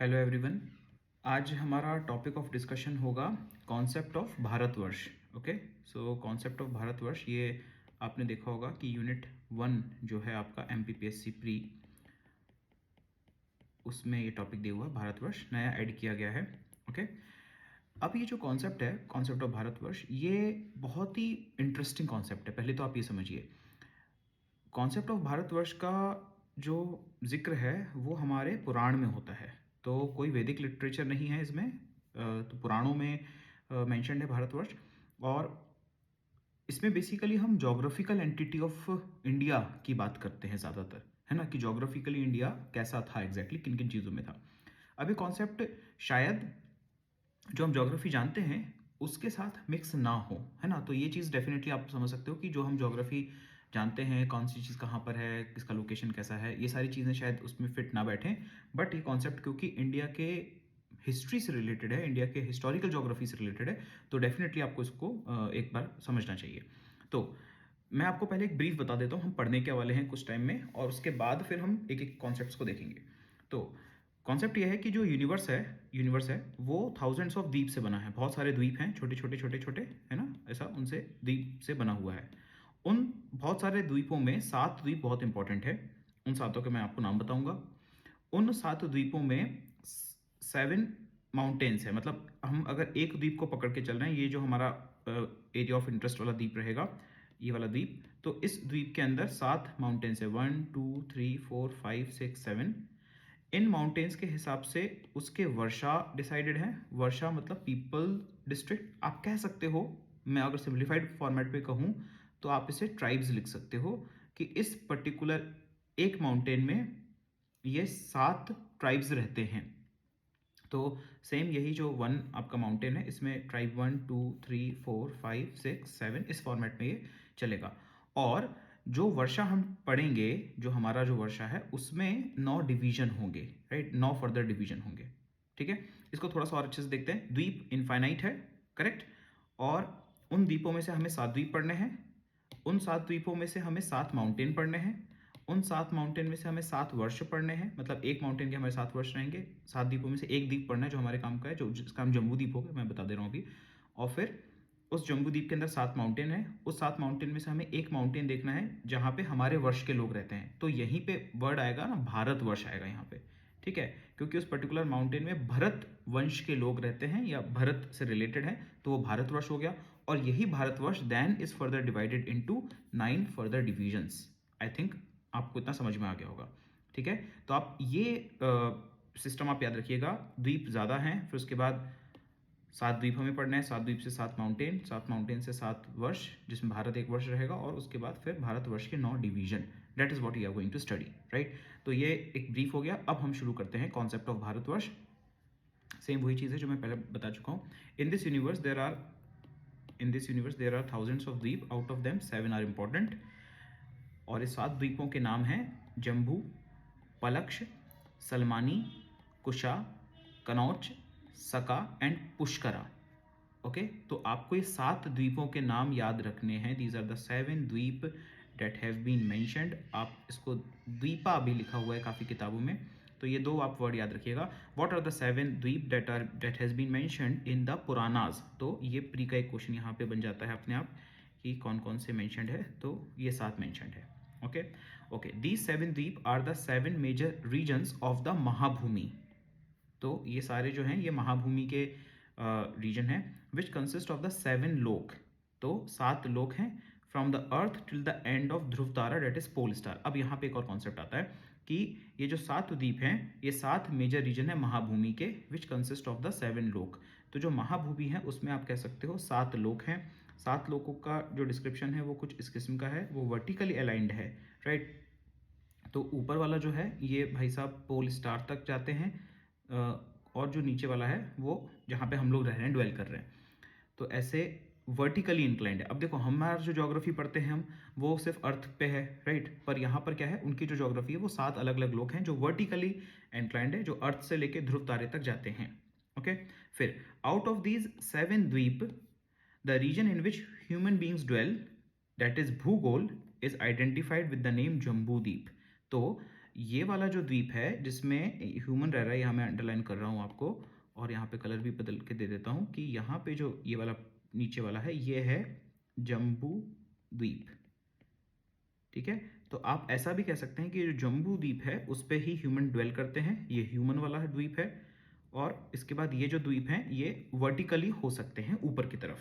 Hello everyone. आज हमारा topic of discussion होगा concept of Bharatvarsh. Okay, so concept of Bharatvarsh ये आपने देखा होगा कि यूनिट 1 जो है आपका एमपीपीएससी प्री, उसमें ये टॉपिक दिया हुआ है, भारतवर्ष नया ऐड किया गया है। ओके, अब ये जो कॉन्सेप्ट है, कॉन्सेप्ट ऑफ भारतवर्ष, ये बहुत ही इंटरेस्टिंग कॉन्सेप्ट है। पहले तो आप ये समझिए, कॉन्सेप्ट ऑफ भारतवर्ष का जो जिक्र है वो हमारे पुराण में होता है। तो कोई वैदिक लिटरेचर नहीं है इसमें, तो पुराणों में मेंशन्ड है भारतवर्ष। और इसमें बेसिकली हम जोग्राफिकल एंटिटी ऑफ इंडिया की बात करते हैं ज़्यादातर, है ना, कि जोग्राफिकली इंडिया कैसा था, एग्जैक्टली किन किन चीज़ों में था। अब ये कॉन्सेप्ट शायद जो हम ज्योग्राफी जानते हैं उसके साथ मिक्स ना हो, है ना। तो ये चीज़ डेफिनेटली आप समझ सकते हो कि जो हम ज्योग्राफी जानते हैं, कौन सी चीज़ कहाँ पर है, किसका लोकेशन कैसा है, ये सारी चीज़ें शायद उसमें फिट ना बैठें। बट ये कॉन्सेप्ट क्योंकि इंडिया के हिस्ट्री से रिलेटेड है, इंडिया के हिस्टोरिकल ज्योग्राफी से रिलेटेड है, तो डेफिनेटली आपको इसको एक बार समझना चाहिए। तो मैं आपको पहले एक ब्रीफ बता देता हूँ हम पढ़ने के वाले हैं कुछ टाइम में, और उसके बाद फिर हम एक एक कॉन्सेप्ट्स को देखेंगे। तो कॉन्सेप्ट ये है कि जो यूनिवर्स है वो थाउजेंड्स ऑफ द्वीप से बना है। बहुत सारे द्वीप हैं, छोटे छोटे छोटे छोटे, है ना, ऐसा उनसे द्वीप से बना हुआ है। उन बहुत सारे द्वीपों में 7 द्वीप बहुत इंपॉर्टेंट है। उन सातों के मैं आपको नाम बताऊंगा। उन 7 द्वीपों में 7 माउंटेन्स है। मतलब हम अगर एक द्वीप को पकड़ के चल रहे हैं, ये जो हमारा एरिया ऑफ इंटरेस्ट वाला द्वीप रहेगा, ये वाला द्वीप, तो इस द्वीप के अंदर 7 माउंटेन्स है, 1 2 3 4 5 6 7। इन माउंटेन्स के हिसाब से उसके वर्षा डिसाइडेड है। वर्षा मतलब पीपल डिस्ट्रिक्ट आप कह सकते हो। मैं अगर सिंप्लीफाइड फॉर्मेट पे कहूँ तो आप इसे ट्राइब्स लिख सकते हो, कि इस पर्टिकुलर एक माउंटेन में ये 7 ट्राइब्स रहते हैं। तो सेम यही जो 1 आपका माउंटेन है, इसमें ट्राइब 1 2 3 4 5 6 7 इस फॉर्मेट में ये चलेगा। और जो वर्षा हम पढ़ेंगे, जो हमारा जो वर्षा है, उसमें 9 डिवीजन होंगे, राइट, 9 फर्दर डिवीजन होंगे। ठीक है, इसको थोड़ा सा और अच्छे से देखते हैं। द्वीप इनफाइनाइट है, करेक्ट। और उन द्वीपों में से हमें 7 द्वीप पढ़ने हैं। उन 7 द्वीपों में से हमें 7 माउंटेन पढ़ने हैं। उन 7 माउंटेन में से हमें 7 वर्ष पढ़ने हैं। मतलब एक माउंटेन के हमारे 7 वर्ष रहेंगे। 7 द्वीपों में से एक द्वीप पढ़ना है जो हमारे काम का है, जो जिसका हम जम्बू द्वीप होगा, मैं बता दे रहा हूँ अभी। और फिर उस जम्बू द्वीप के अंदर 7 माउंटेन है। उस 7 माउंटेन में से हमें एक माउंटेन देखना है जहाँ पे हमारे वर्ष के लोग रहते हैं। तो यहीं पे वर्ड आएगा ना, भारत वर्ष आएगा यहाँ पे। ठीक है, क्योंकि उस पर्टिकुलर माउंटेन में भरत वंश के लोग रहते हैं या भरत से रिलेटेड है, तो वो भारतवर्ष हो गया। और यही Bharatvarsha then is further divided into 9 further divisions. I think आपको इतना समझ में आ गया होगा। ठीक है, तो आप ये सिस्टम आप याद रखिएगा। द्वीप ज़्यादा हैं, फिर उसके बाद 7 द्वीप हमें पढ़ना है। 7 द्वीप से 7 माउंटेन, 7 माउंटेन से 7 वर्ष, जिसमें भारत एक वर्ष रहेगा, और उसके बाद फिर भारतवर्ष के 9 division. That is what you are going to study, right. तो ये एक ब्रीफ हो गया। अब हम शुरू करते हैं कॉन्सेप्ट ऑफ भारतवर्ष। सेम वही चीज़ है जो मैं पहले बता चुका हूँ। In this universe there are thousands of dvipa, out of them 7 are important. और इस 7 द्वीपों के नाम हैं जम्बू, पलक्ष, सलमानी, कुशा, कनौज, सका एंड पुष्करा। ओके, तो आपको ये 7 द्वीपों के नाम याद रखने हैं। These are the 7 dvipa date have been mentioned. आप इसको द्वीपा भी लिखा हुआ है काफ़ी किताबों में, तो ये 2 आप वर्ड याद रखिएगा। What are the 7 dvipa that has been mentioned in the Puranas. तो ये प्री का एक क्वेश्चन यहाँ पे बन जाता है अपने आप, कि कौन कौन से मेंशन्ड है। तो ये 7 मेंशन्ड है। Okay okay, these 7 dvipa are the 7 major regions of the mahabhumi. तो ये सारे जो हैं ये महाभूमि के रीजन है, विच कंसिस्ट ऑफ द 7 लोक। तो 7 लोक हैं, from the earth till the end of Dhruv Tara, that is pole star. अब यहाँ पे एक और कॉन्सेप्ट आता है कि ये जो 7 द्वीप हैं, ये 7 मेजर रीजन है महाभूमि के, विच कंसिस्ट ऑफ द 7 लोक। तो जो महाभूमि है उसमें आप कह सकते हो 7 लोक हैं। 7 लोकों का जो डिस्क्रिप्शन है वो कुछ इस किस्म का है, वो वर्टिकली अलाइंड है, राइट। तो ऊपर वाला जो है ये भाई साहब पोल स्टार तक जाते हैं, और जो नीचे वाला है वो जहाँ पे हम लोग रह रहे हैं, ड्वेल कर रहे हैं, तो ऐसे वर्टिकली इंक्लाइंड है। अब देखो हमारा जो ज्योग्राफी पढ़ते हैं हम, वो सिर्फ अर्थ पे है, राइट। पर यहाँ पर क्या है, उनकी जो ज्योग्राफी है वो 7 अलग अलग लोग हैं जो वर्टिकली इंक्लाइंड है, जो अर्थ से लेके ध्रुव तारे तक जाते हैं। ओके, फिर out of these 7 dvipa, the region in which human beings dwell, that is bhugol, is identified with the name Jambudvipa. तो ये वाला जो द्वीप है जिसमें ह्यूमन रह रहा है, यहाँ मैं अंडरलाइन कर रहा हूँ आपको, और यहाँ पे कलर भी बदल के दे देता हूँ कि यहाँ पे जो ये वाला नीचे वाला है ये है जम्बू द्वीप, ठीक है। तो आप ऐसा भी कह सकते हैं कि जो जम्बू द्वीप है उस पे ही ह्यूमन ड्वेल करते हैं, ये ह्यूमन वाला है द्वीप है। और इसके बाद ये जो द्वीप हैं ये वर्टिकली हो सकते हैं ऊपर की तरफ,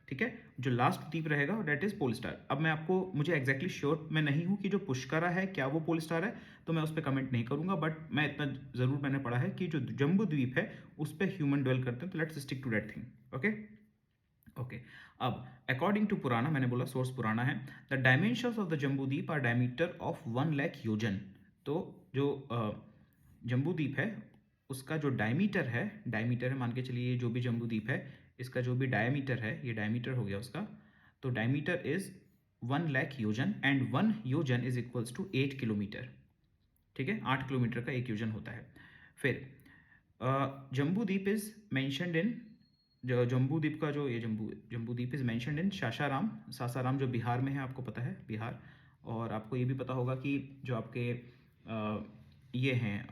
ठीक है। जो लास्ट द्वीप रहेगा डेट इज पोल स्टार। अब मैं आपको, मुझे एग्जैक्टली श्योर मैं नहीं हूँ कि जो पुष्करा है क्या वो पोल स्टार है, तो मैं उस पर कमेंट नहीं करूंगा, बट मैं इतना जरूर मैंने पढ़ा है कि जो जम्बू द्वीप है उस पर ह्यूमन ड्वेल करते हैं, तो let's stick to that thing. Okay okay. अब अकॉर्डिंग टू पुराना, मैंने बोला सोर्स पुराना है, the dimensions of the Jambudvipa are diameter of 1 lakh yojana. तो जो जम्बूद्वीप है उसका जो डायमीटर है मान के चलिए, ये जो भी जम्बूद्वीप है इसका जो भी डायमीटर है, ये डायमीटर हो गया उसका, तो डायमीटर इज 1 लाख योजन, एंड 1 योजन इज इक्वल्स टू 8 किलोमीटर, ठीक है। 8 किलोमीटर का 1 योजन होता है। फिर जम्बूद्वीप इज मैंशनड इन, जो जम्बूद्वीप का जो ये Jambudvipa is mentioned in Sasaram जो बिहार में है, आपको पता है बिहार। और आपको ये भी पता होगा कि जो आपके ये हैं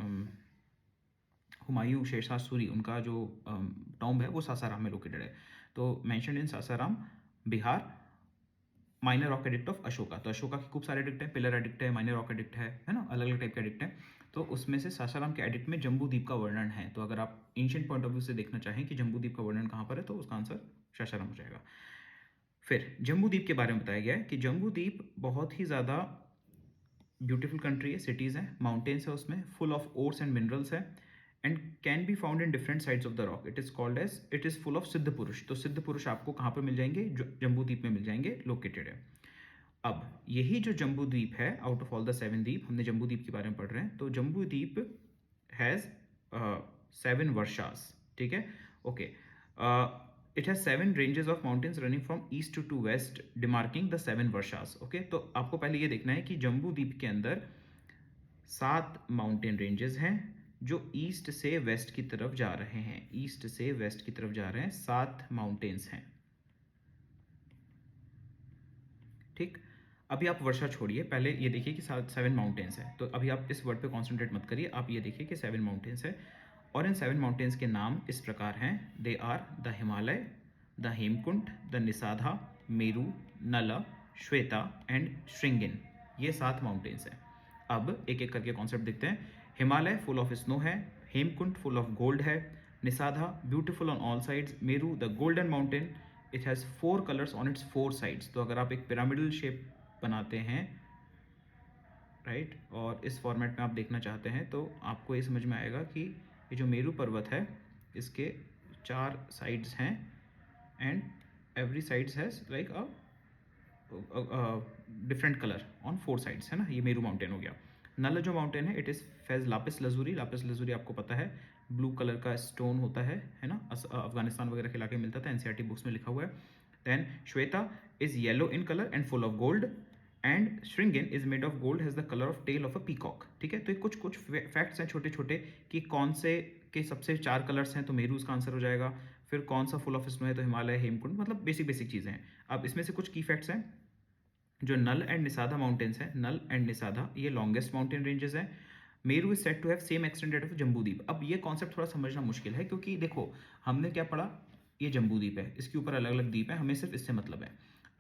हुमायूं शेरशाह सूरी, उनका जो टॉम्ब है वो सासाराम में लोकेटेड है। तो mentioned in Sasaram Bihar, minor rock edict of Ashoka. तो अशोका के खूब सारे एडिक्ट हैं, पिलर एडिक्ट है, माइनर रॉक एडिक्ट है ना, अलग अलग टाइप के एडिक्ट हैं। तो उसमें से सासाराम के एडिक्ट में जम्बूद्वीप का वर्णन है। तो अगर आप एंशिएंट पॉइंट ऑफ व्यू से देखना चाहें कि जम्बूद्वीप का वर्णन कहाँ पर है, तो उसका आंसर सासाराम हो जाएगा। फिर जम्बूद्वीप के बारे में बताया गया है कि जम्बूद्वीप बहुत ही ज़्यादा ब्यूटीफुल कंट्री है, सिटीज़ हैं, माउंटेन्स है उसमें, full of ores and minerals है, and can be found in different sides of the rock. It is called as, it is full of siddha purusha. तो सिद्ध पुरुष आपको कहाँ पर मिल जाएंगे, जम्बूद्वीप में मिल जाएंगे, लोकेटेड है। अब यही जो जम्बूद्वीप है, आउट ऑफ ऑल द 7 द्वीप, हमने जम्बूद्वीप के बारे में पढ़ रहे हैं, तो जम्बूद्वीप हैज़ 7 वर्षास, ठीक है। Okay, it has 7 ranges of mountains running from east to west, demarcating the 7 varshas. Okay, तो आपको पहले ये देखना है कि जम्बूद्वीप के अंदर 7 माउंटेन रेंजेस हैं जो ईस्ट से वेस्ट की तरफ जा रहे हैं, ईस्ट से वेस्ट की तरफ जा रहे हैं, 7 माउंटेन्स हैं, ठीक। अभी आप वर्षा छोड़िए, पहले ये देखिए कि 7 माउंटेन्स है। तो अभी आप इस वर्ड पे कॉन्सेंट्रेट मत करिए, आप ये देखिए कि 7 माउंटेन्स है, और इन 7 माउंटेन्स के नाम इस प्रकार हैं। They are the Himalaya, the Hemkund, the Nishadha, Meru, Nala, Shweta and श्रृंगिन। ये 7 माउंटेन्स हैं। अब एक एक करके कॉन्सेप्ट देखते हैं। हिमालय फुल ऑफ स्नो है, हेमकुंड फुल ऑफ गोल्ड है, निसाधा beautiful on all sides, Meru the golden mountain, it has 4 colours on it's 4 sides. तो अगर आप एक पिरामिडल शेप बनाते हैं, राइट, और इस फॉर्मेट में आप देखना चाहते हैं, तो आपको ये समझ में आएगा कि ये जो मेरू पर्वत है इसके 4 साइड्स हैं, and every sides has like a different colour on 4 sides, है ना। ये मेरू माउंटेन हो गया। नल जो माउंटेन है, it is phase lapis lazuli. Lapis lazuli आपको पता है ब्लू कलर का स्टोन होता है ना, अफगानिस्तान वगैरह के इलाके में मिलता था, एनसीईआरटी बुक्स में लिखा हुआ है। Then Shveta is yellow in colour and full of gold, and Shringin is made of gold, has the colour of tail of a peacock, ठीक है। तो ये कुछ कुछ फैक्ट्स हैं छोटे छोटे कि कौन से के सबसे 4 कलर्स हैं, तो मेरू उसका आंसर हो जाएगा। फिर कौन सा फुल ऑफ स्नो है, तो हिमालय, हेमकुंड, मतलब बेसिक बेसिक चीज़ें हैं। अब इसमें से कुछ की फैक्ट्स हैं। जो नल एंड निसाधा माउंटेन्स हैं, नल एंड निसाधा, ये लॉन्गेस्ट माउंटेन रेंजेस हैं। Meru is set to have same extent that of Jambudvipa. अब ये कॉन्सेप्ट थोड़ा समझना मुश्किल है, क्योंकि देखो हमने क्या पढ़ा, ये जम्बूद्वीप है, इसके ऊपर अलग अलग द्वीप है, हमें सिर्फ इससे मतलब है।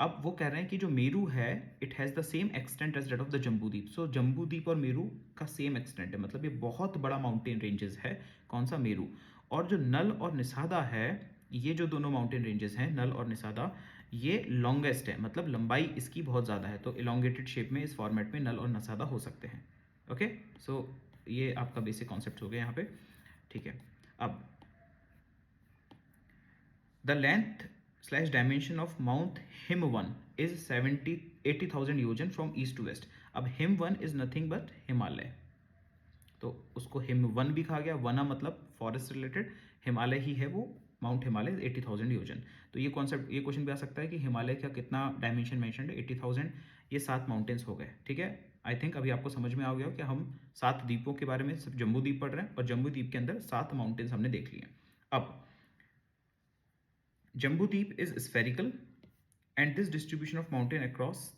अब वो कह रहे हैं कि जो मेरू है, it has the same extent as that of the Jambudvipa. So Jambudvipa और मेरू का सेम एक्सटेंट है, मतलब ये बहुत बड़ा माउंटेन रेंजेस है। कौन सा, मेरू। और जो नल और निसादा है, ये जो दोनों माउंटेन रेंजेस हैं, नल और निसादा, ये लॉन्गेस्ट है, मतलब लंबाई इसकी बहुत ज़्यादा है। तो इलोंगेटेड शेप में इस फॉर्मेट में नल और निसादा हो सकते हैं। ओके, सो ये आपका बेसिक कॉन्सेप्ट हो गया यहाँ पे, ठीक है। अब the length slash dimension of mount Himavan is 80,000 yojana from east to west. अब Himavan is nothing but Himalaya, तो उसको हिमवन भी कहा गया, वना मतलब फॉरेस्ट रिलेटेड, हिमालय ही है वो, माउंट हिमालय 80,000 योजन। तो ये कॉन्सेप्ट, ये क्वेश्चन भी आ सकता है कि हिमालय का कितना डायमेंशन मेंशन्ड है, 80,000। ये 7 माउंटेन्स हो गए, ठीक है। आई थिंक अभी आपको समझ में आ गया कि हम 7 द्वीपों के बारे में सिर्फ जम्बू द्वीप पढ़ रहे हैं, और जम्बू द्वीप के अंदर 7 माउंटेन्स हमने देख लिए। अब Jambudvipa is spherical, and this distribution of mountain across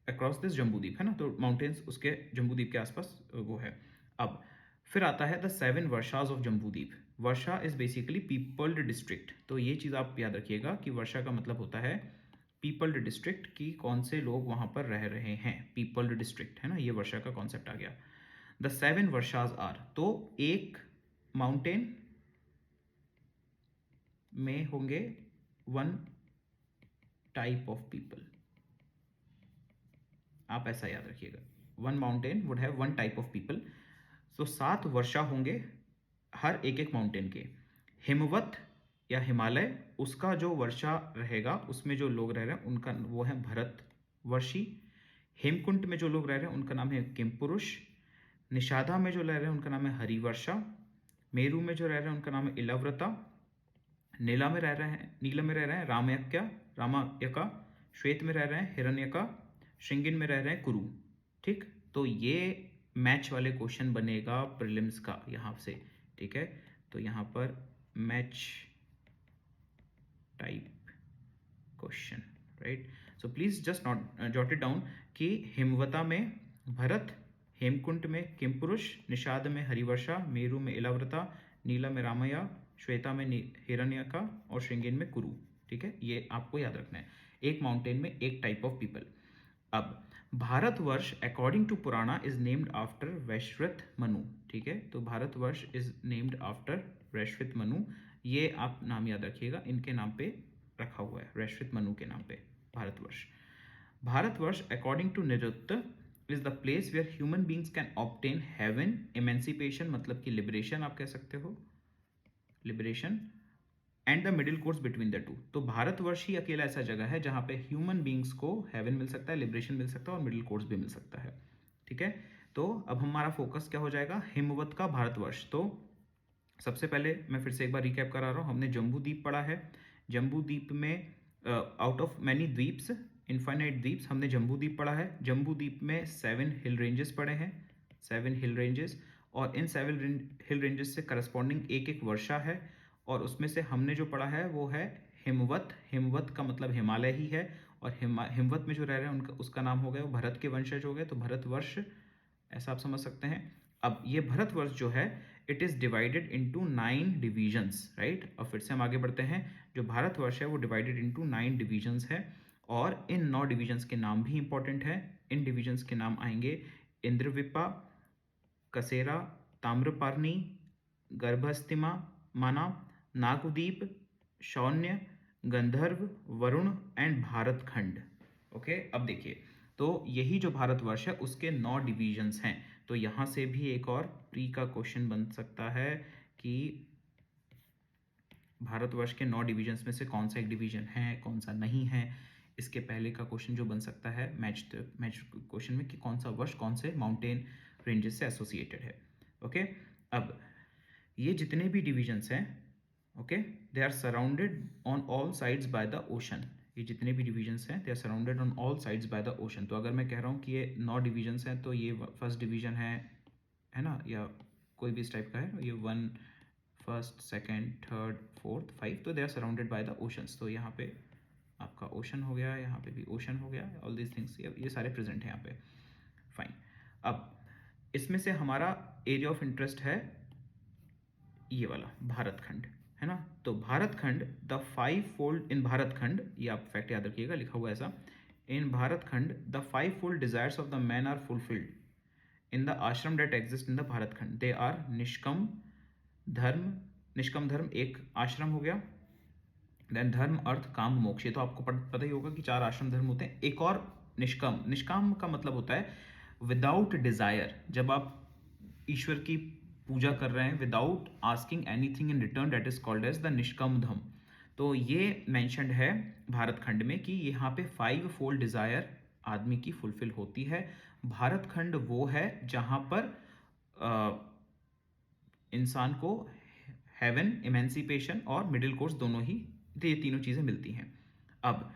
across this Jambudvipa, है ना, तो माउंटेन्स उसके जम्बूद्वीप के आसपास वो है। अब फिर आता है the 7 varshas of Jambudvipa. Varsha is basically peopled district, तो ये चीज़ आप याद रखिएगा कि वर्षा का मतलब होता है पीपल्ड डिस्ट्रिक्ट, की कौन से लोग वहाँ पर रह रहे हैं, पीपल्ड डिस्ट्रिक्ट, है ना, ये वर्षा का कॉन्सेप्ट आ गया। द 7 वर्षाज आर, तो एक माउंटेन में होंगे 1 टाइप ऑफ पीपल, आप ऐसा याद रखिएगा, 1 mountain would have 1 type of people. तो 7 वर्षा होंगे हर एक एक माउंटेन के। हिमवत या हिमालय, उसका जो वर्षा रहेगा उसमें जो लोग रह रहे हैं उनका वो है भरतवर्षी। हेमकुंट में जो लोग रह रहे हैं उनका नाम है किमपुरुष। निषादा में जो रह रहे हैं उनका नाम है हरिवर्षा। मेरू में जो रह रहे हैं उनका नाम है इलाव्रता। नीला में रह रहे हैं रामायका। श्वेत में रह रहे हैं हिरण्यका। श्रृंगिन में रह रहे हैं कुरु। ठीक, तो ये मैच वाले क्वेश्चन बनेगा प्रीलिम्स का यहाँ से। ठीक है, तो यहाँ पर match type question, right. So please just not jot it down कि हिमवता में भरत, हेमकुंट में किमपुरुष, निषाद में हरिवर्षा, मेरू में इलाव्रता, नीला में रामया, श्वेता में हिरण्यका और श्रृंगेन में कुरु। ठीक है, ये आपको याद रखना है, एक माउंटेन में एक टाइप ऑफ पीपल। अब Bharatvarsha according to Purana is named after Vaishvit Manu. ठीक है, तो Bharatvarsha is named after Vaishvit Manu, ये आप नाम याद रखिएगा, इनके नाम पे रखा हुआ है, वैश्वित मनु के नाम पे Bharatvarsha. Bharatvarsha according to Nirukta is the place where human beings can obtain heaven, emancipation मतलब कि लिबरेशन आप कह सकते हो, liberation, and the middle course between the two. तो भारतवर्ष ही अकेला ऐसा जगह है जहाँ पे ह्यूमन बींग्स को हेवन मिल सकता है, लिबरेशन मिल सकता है और मिडिल कोर्स भी मिल सकता है। ठीक है, तो अब हमारा फोकस क्या हो जाएगा, हिमवत का भारतवर्ष। तो सबसे पहले मैं फिर से एक बार रिकैप करा रहा हूँ, हमने जम्बू द्वीप पढ़ा है। जम्बू द्वीप में आउट ऑफ मैनी द्वीप्स, इन्फाइनाइट द्वीप्स, हमने जम्बू द्वीप पढ़ा है। जम्बू द्वीप में 7 हिल रेंजेस पढ़े हैं, 7 हिल रेंजेस, और इन 7 हिल रेंजेस से करस्पॉन्डिंग एक एक वर्षा है, और उसमें से हमने जो पढ़ा है वो है हिमवत। हिमवत का मतलब हिमालय ही है, और हिमवत में जो रह रहे हैं उनका उसका नाम हो गया, वो भरत के वंशज हो गए, तो भरतवर्ष ऐसा आप समझ सकते हैं। अब ये भरतवर्ष जो है it is divided into 9 divisions, right. अब फिर से हम आगे बढ़ते हैं, जो भारतवर्ष है वो डिवाइडेड इनटू 9 डिवीजन्स है, और इन 9 डिवीजन्स के नाम भी इंपॉर्टेंट है। इन डिवीजन्स के नाम आएंगे इंद्रविपा, कसेरा, ताम्रपर्णी, गर्भस्तिमा माना, नागद्वीप, शौन्य, गंधर्व, वरुण एंड भारतखंड। ओके, अब देखिए, तो यही जो भारतवर्ष है उसके 9 डिवीजन्स हैं। तो यहाँ से भी एक और प्री का क्वेश्चन बन सकता है कि भारतवर्ष के 9 डिवीजन्स में से कौन सा एक डिवीजन है, कौन सा नहीं है। इसके पहले का क्वेश्चन जो बन सकता है मैच क्वेश्चन में कि कौन सा वर्ष कौन से माउंटेन रेंजेस से एसोसिएटेड है। ओके, अब ये जितने भी डिवीजन्स हैं, okay, they are surrounded on all sides by the ocean. ये जितने भी डिवीजन्स हैं they are surrounded on all sides by the ocean. तो अगर मैं कह रहा हूँ कि ये 9 डिवीजन्स हैं, तो ये फर्स्ट डिवीजन है ना, या कोई भी इस टाइप का है, ये 1 फर्स्ट, सेकेंड, थर्ड, फोर्थ, 5, तो they are surrounded by the oceans. तो यहाँ पे आपका ओशन हो गया, यहाँ पे भी ओशन हो गया, ऑल दीज थिंग्स ये सारे प्रेजेंट हैं यहाँ पे। फाइन, अब इसमें से हमारा एरिया ऑफ इंटरेस्ट है ये वाला भारतखंड, है ना। तो भारतखंड द 5 फोल्ड इन भारतखंड, ये आप फैक्ट याद रखिएगा, लिखा हुआ ऐसा, in Bharatkhand the 5 fold desires of the man are fulfilled in the ashram that exist in the Bharatkhand. They are nishkam dharma, nishkam धर्म एक आश्रम हो गया, देन धर्म, अर्थ, काम, मोक्ष। ये तो आपको पता ही होगा कि 4 आश्रम धर्म होते हैं। एक और निष्कम, निष्काम का मतलब होता है विदाउट डिजायर, जब आप ईश्वर की पूजा कर रहे हैं without asking anything in return, that is called as the nishkam dharma. तो ये मैंशनड है भारतखंड में कि यहाँ पे 5 फोल्ड डिजायर आदमी की फुलफिल होती है। भारतखंड वो है जहाँ पर इंसान को हेवन, इमेंसिपेशन और मिडिल कोर्स दोनों ही, ये तीनों चीज़ें मिलती हैं। अब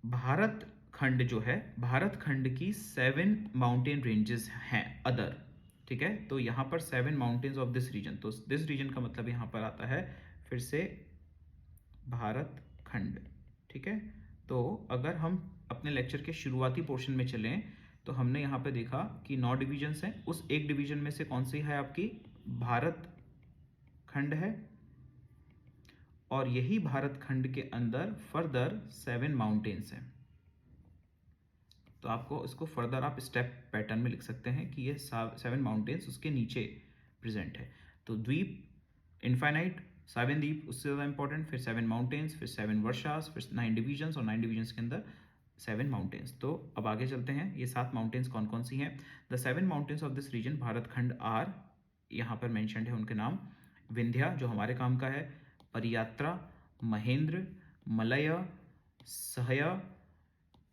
भारतखंड जो है, भारतखंड की 7 माउंटेन रेंजेस हैं अदर, ठीक है। तो यहाँ पर 7 माउंटेन्स ऑफ दिस रीजन, तो दिस रीजन का मतलब यहाँ पर आता है फिर से भारतखंड, ठीक है। तो अगर हम अपने लेक्चर के शुरुआती पोर्शन में चलें तो हमने यहाँ पे देखा कि 9 डिवीजन्स हैं। उस एक डिवीजन में से कौन सी है आपकी? भारत खंड है, और यही भारत खंड के अंदर फर्दर 7 माउंटेन्स हैं। तो आपको इसको फर्दर आप स्टेप पैटर्न में लिख सकते हैं कि ये 7 माउंटेन्स उसके नीचे प्रेजेंट है। तो द्वीप, इनफाइनाइट, 7 द्वीप उससे ज़्यादा इंपॉर्टेंट, फिर 7 माउंटेन्स, फिर 7 वर्षास, फिर 9 डिवीजन्स, और 9 डिवीजन्स के अंदर 7 माउंटेन्स। तो अब आगे चलते हैं, ये 7 माउंटेन्स कौन कौन सी हैं? The 7 mountains of this region Bharatkhand are, यहाँ पर मैंशनड है उनके नाम। विंध्या जो हमारे काम का है, परियात्रा, महेंद्र, मलय, सहय,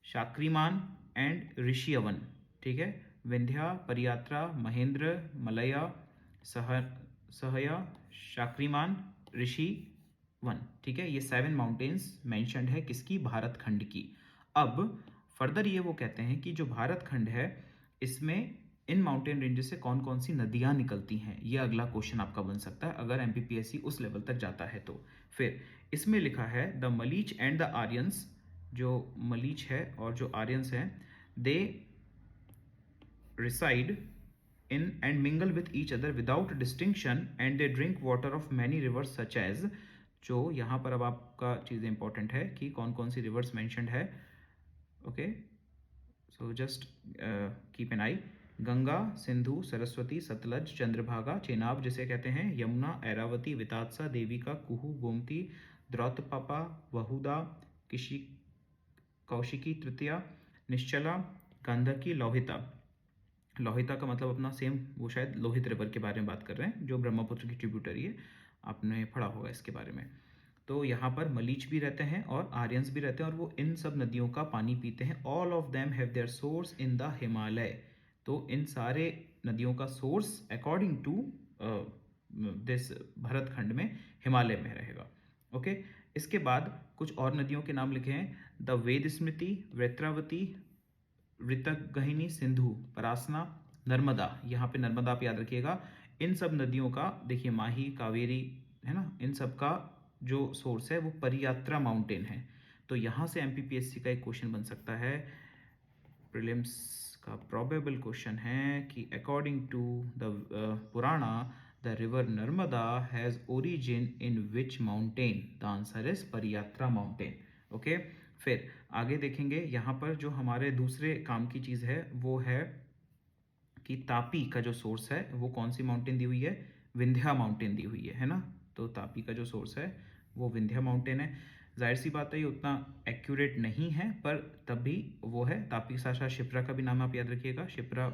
शाक्रिमान एंड ऋषियवन। ठीक है, विंध्या, परियात्रा, महेंद्र, मलय, सहय, शाक्रिमान, ऋषि वन। ठीक है, ये 7 माउंटेन्स मैंशनड है किसकी? भारत खंड की। अब फर्दर ये वो कहते हैं कि जो भारत खंड है इसमें इन माउंटेन रेंजेस से कौन कौन सी नदियां निकलती हैं, ये अगला क्वेश्चन आपका बन सकता है अगर एमपीपीएससी उस लेवल तक जाता है तो। फिर इसमें लिखा है द मलीच एंड द आर्यंस, जो मलीच है और जो आर्यंस हैं, दे reside in and mingle with each other without distinction and they drink water of many rivers such as, जो यहाँ पर अब आपका चीज़ इंपॉर्टेंट है कि कौन कौन सी रिवर्स मैंशनड है। Okay, so just keep an eye. Ganga, Sindhu, Saraswati, Sutlej, Chandrabhaga, Chenab जिसे कहते हैं, यमुना, ऐरावती, वितात्सा, देविका, कुहू, गोमती, द्रौतपापा, वहुदा, किशी, कौशिकी तृतीया, निश्चला, गंधकी, लोहिता। लोहिता का मतलब अपना सेम, वो शायद लोहित रिवर के बारे में बात कर रहे हैं जो ब्रह्मपुत्र की ट्रिब्यूटरी है, आपने पढ़ा होगा इसके बारे में। तो यहाँ पर मलीच भी रहते हैं और आर्यंस भी रहते हैं और वो इन सब नदियों का पानी पीते हैं। All of them have their source in the Himalaya. तो इन सारे नदियों का source according to this Bharatkhand में हिमालय में रहेगा। ओके, इसके बाद कुछ और नदियों के नाम लिखे हैं, द वेद स्मृति, वैत्रावती, ऋतगहिनी, सिंधु, परासना, नर्मदा। यहाँ पे नर्मदा आप याद रखिएगा। इन सब नदियों का देखिए, माही, कावेरी है ना, इन सब का जो सोर्स है वो परियात्रा माउंटेन है। तो यहाँ से एमपीपीएससी का एक क्वेश्चन बन सकता है, प्रीलिम्स का प्रोबेबल क्वेश्चन है कि according to the Purana the river Narmada has origin in which mountain? The answer is Pariyatra mountain. Okay, फिर आगे देखेंगे, यहाँ पर जो हमारे दूसरे काम की चीज़ है वो है कि तापी का जो सोर्स है वो कौन सी माउंटेन दी हुई है? विंध्या माउंटेन दी हुई है ना। तो तापी का जो सोर्स है वो विंध्या माउंटेन है। जाहिर सी बात है ये उतना एक्यूरेट नहीं है पर तब भी वो है। तापी के साथ साथ शिप्रा का भी नाम आप याद रखिएगा, शिप्रा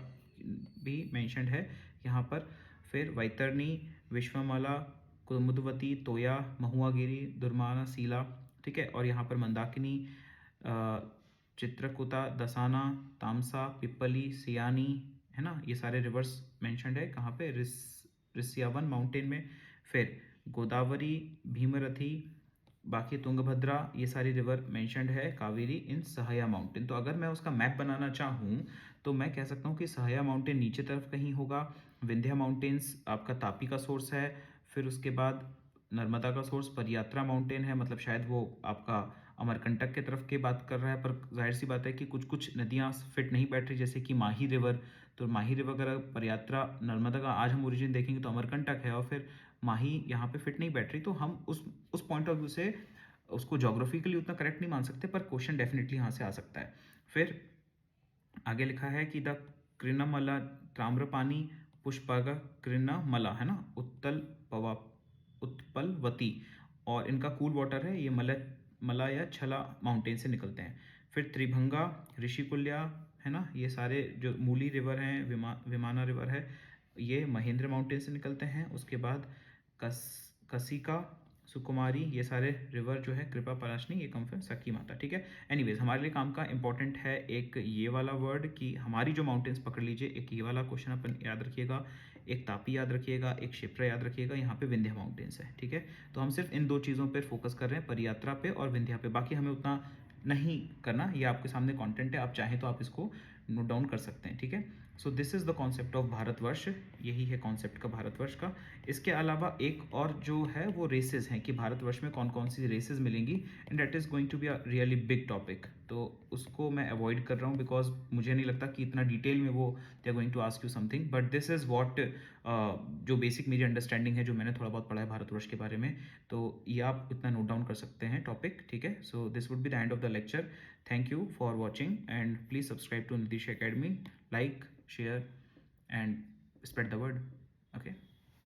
भी मेंशन्ड है यहाँ पर। फिर वैतरणी, विश्वमाला, कुमुदवती, तोया, महुआगिरी, दुर्माना, सीला। ठीक है, और यहाँ पर मंदाकिनी, चित्रकूटा, दसाना, तामसा, पिप्पली, सियानी है ना, ये सारे रिवर्स मेंशन्ड है कहाँ पे? ऋष्यावन माउंटेन में। फिर गोदावरी, भीमरथी, बाकी तुंगभद्रा, ये सारी रिवर मेंशन्ड है, कावेरी इन सहाया माउंटेन। तो अगर मैं उसका मैप बनाना चाहूँ तो मैं कह सकता हूँ कि सहाया माउंटेन नीचे तरफ कहीं होगा, विंध्या माउंटेन्स आपका तापी का सोर्स है, फिर उसके बाद नर्मदा का सोर्स परियात्रा माउंटेन है, मतलब शायद वो आपका अमरकंटक के तरफ के बात कर रहा है। पर जाहिर सी बात है कि कुछ कुछ नदियाँ फिट नहीं बैठ रही, जैसे कि माही रिवर। तो माही रिवर अगर परियात्रा नर्मदा का आज हम ओरिजिन देखेंगे तो अमरकंटक है, और फिर माही यहाँ पे फिट नहीं बैठ रही, तो हम उस पॉइंट ऑफ व्यू से उसको जोग्राफिकली उतना करेक्ट नहीं मान सकते, पर क्वेश्चन डेफिनेटली यहाँ से आ सकता है। फिर आगे लिखा है कि द कृणमला, ताम्रपानी, पुष्पग, कृणमला है ना, उत्पलवती, और इनका कूल वाटर है, ये मला या छला माउंटेन से निकलते हैं। फिर त्रिभंगा, ऋषिकुल्या है ना, ये सारे जो मूली रिवर हैं, विमाना रिवर है, ये महेंद्र माउंटेन से निकलते हैं। उसके बाद कसिका, सुकुमारी, ये सारे रिवर जो है, कृपा पराशनी, ये कम फ्रॉम सखी माता। ठीक है, एनीवेज हमारे लिए काम का इंपॉर्टेंट है एक ये वाला वर्ड कि हमारी जो माउंटेन्स पकड़ लीजिए, एक ये वाला क्वेश्चन अपन याद रखिएगा, एक तापी याद रखिएगा, एक शिप्रा याद रखिएगा, यहाँ पे विंध्या माउंटेन्स है। ठीक है, तो हम सिर्फ इन दो चीज़ों पर फोकस कर रहे हैं, परियात्रा पे और विंध्या पे, बाकी हमें उतना नहीं करना। ये आपके सामने कंटेंट है, आप चाहें तो आप इसको नोट डाउन कर सकते हैं। ठीक है, so this is the concept of Bharatvarsh, यही है कॉन्सेप्ट का भारतवर्ष का। इसके अलावा एक और जो है वो रेसेस हैं कि भारतवर्ष में कौन कौन सी रेसेस मिलेंगी, and that is going to be a really big topic. तो उसको मैं अवॉइड कर रहा हूँ, बिकॉज मुझे नहीं लगता कि इतना डिटेल में वो they are going to ask you something, but this is what जो बेसिक मेरी अंडरस्टैंडिंग है, जो मैंने थोड़ा बहुत पढ़ा है भारतवर्ष के बारे में, तो ये आप इतना नोट डाउन कर सकते हैं टॉपिक, ठीक है। So this would be the end of the lecture. Thank you for watching and please subscribe to Nitish academy, like, share and spread the word, okay?